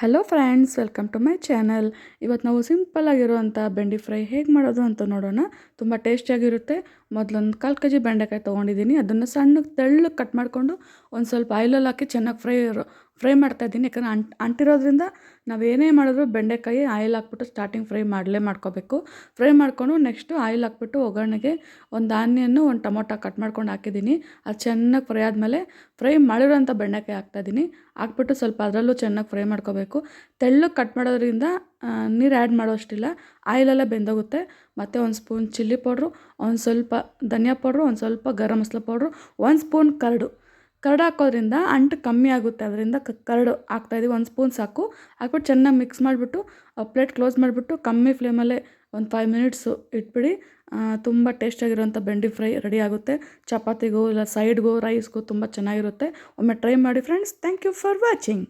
Hello friends, welcome to my channel. ಇವತ್ತು ನಾವು ಸಿಂಪಲ್ಲಾಗಿರುವಂಥ ಬೆಂಡಿ ಫ್ರೈ ಹೇಗೆ ಮಾಡೋದು ಅಂತ ನೋಡೋಣ. ತುಂಬ ಟೇಸ್ಟಿಯಾಗಿರುತ್ತೆ. ಮೊದಲೊಂದು 1/4 kg ಬೆಂಡೆಕಾಯಿ ತೊಗೊಂಡಿದ್ದೀನಿ. ಅದನ್ನು ಸಣ್ಣಗೆ ತೆಳ್ಳಗೆ ಕಟ್ ಮಾಡಿಕೊಂಡು ಒಂದು ಸ್ವಲ್ಪ ಆಯಿಲಲ್ಲಿ ಹಾಕಿ ಚೆನ್ನಾಗಿ ಫ್ರೈ ಮಾಡ್ತಾಯಿದ್ದೀನಿ. ಯಾಕಂದರೆ ಅಂಟಿರೋದ್ರಿಂದ ನಾವು ಏನೇ ಮಾಡಿದ್ರು ಬೆಂಡೆಕಾಯಿ ಆಯಿಲ್ ಹಾಕ್ಬಿಟ್ಟು ಸ್ಟಾರ್ಟಿಂಗ್ ಫ್ರೈ ಮಾಡ್ಕೋಬೇಕು. ಫ್ರೈ ಮಾಡಿಕೊಂಡು ನೆಕ್ಸ್ಟು ಆಯಿಲ್ ಹಾಕ್ಬಿಟ್ಟು ಒಗ್ಗರಣೆಗೆ ಒಂದು ಆನಿಯನ್ನು, ಒಂದು ಟೊಮೊಟೊ ಕಟ್ ಮಾಡ್ಕೊಂಡು ಹಾಕಿದ್ದೀನಿ. ಅದು ಚೆನ್ನಾಗಿ ಫ್ರೈ ಆದಮೇಲೆ ಫ್ರೈ ಮಾಡಿರೋಂಥ ಬೆಂಡೆಕಾಯಿ ಹಾಕ್ತಾಯಿದ್ದೀನಿ. ಹಾಕ್ಬಿಟ್ಟು ಸ್ವಲ್ಪ ಅದರಲ್ಲೂ ಚೆನ್ನಾಗಿ ಫ್ರೈ ಮಾಡ್ಕೋಬೇಕು. ತೆಳ್ಳಗೆ ಕಟ್ ಮಾಡೋದ್ರಿಂದ ನೀರು ಆ್ಯಡ್ ಮಾಡೋಷ್ಟಿಲ್ಲ, ಆಯಿಲೆಲ್ಲ ಬೆಂದೋಗುತ್ತೆ. ಮತ್ತು ಒಂದು ಸ್ಪೂನ್ ಚಿಲ್ಲಿ ಪೌಡ್ರು, ಒಂದು ಸ್ವಲ್ಪ ಧನಿಯಾ ಪೌಡ್ರು, ಒಂದು ಸ್ವಲ್ಪ garam masala powder, 1 spoon curd ಹಾಕೋದ್ರಿಂದ ಅಂಟು ಕಮ್ಮಿ ಆಗುತ್ತೆ. ಅದರಿಂದ ಕರಡು ಹಾಕ್ತಾಯಿದ್ದೀವಿ. 1 ಸ್ಪೂನ್ ಸಾಕು. ಹಾಕ್ಬಿಟ್ಟು ಚೆನ್ನಾಗಿ ಮಿಕ್ಸ್ ಮಾಡಿಬಿಟ್ಟು ಪ್ಲೇಟ್ ಕ್ಲೋಸ್ ಮಾಡಿಬಿಟ್ಟು ಕಮ್ಮಿ ಫ್ಲೇಮಲ್ಲೇ ಒಂದು 5 ಮಿನಿಟ್ಸು ಇಟ್ಬಿಡಿ. ತುಂಬ ಟೇಸ್ಟಿಯಾಗಿರೋಂಥ ಬೆಂಡಿ ಫ್ರೈ ರೆಡಿ ಆಗುತ್ತೆ. ಚಪಾತಿಗೂ ಇಲ್ಲ ಸೈಡ್ಗೂ ರೈಸ್ಗೂ ತುಂಬ ಚೆನ್ನಾಗಿರುತ್ತೆ. ಒಮ್ಮೆ ಟ್ರೈ ಮಾಡಿ friends. Thank you for watching.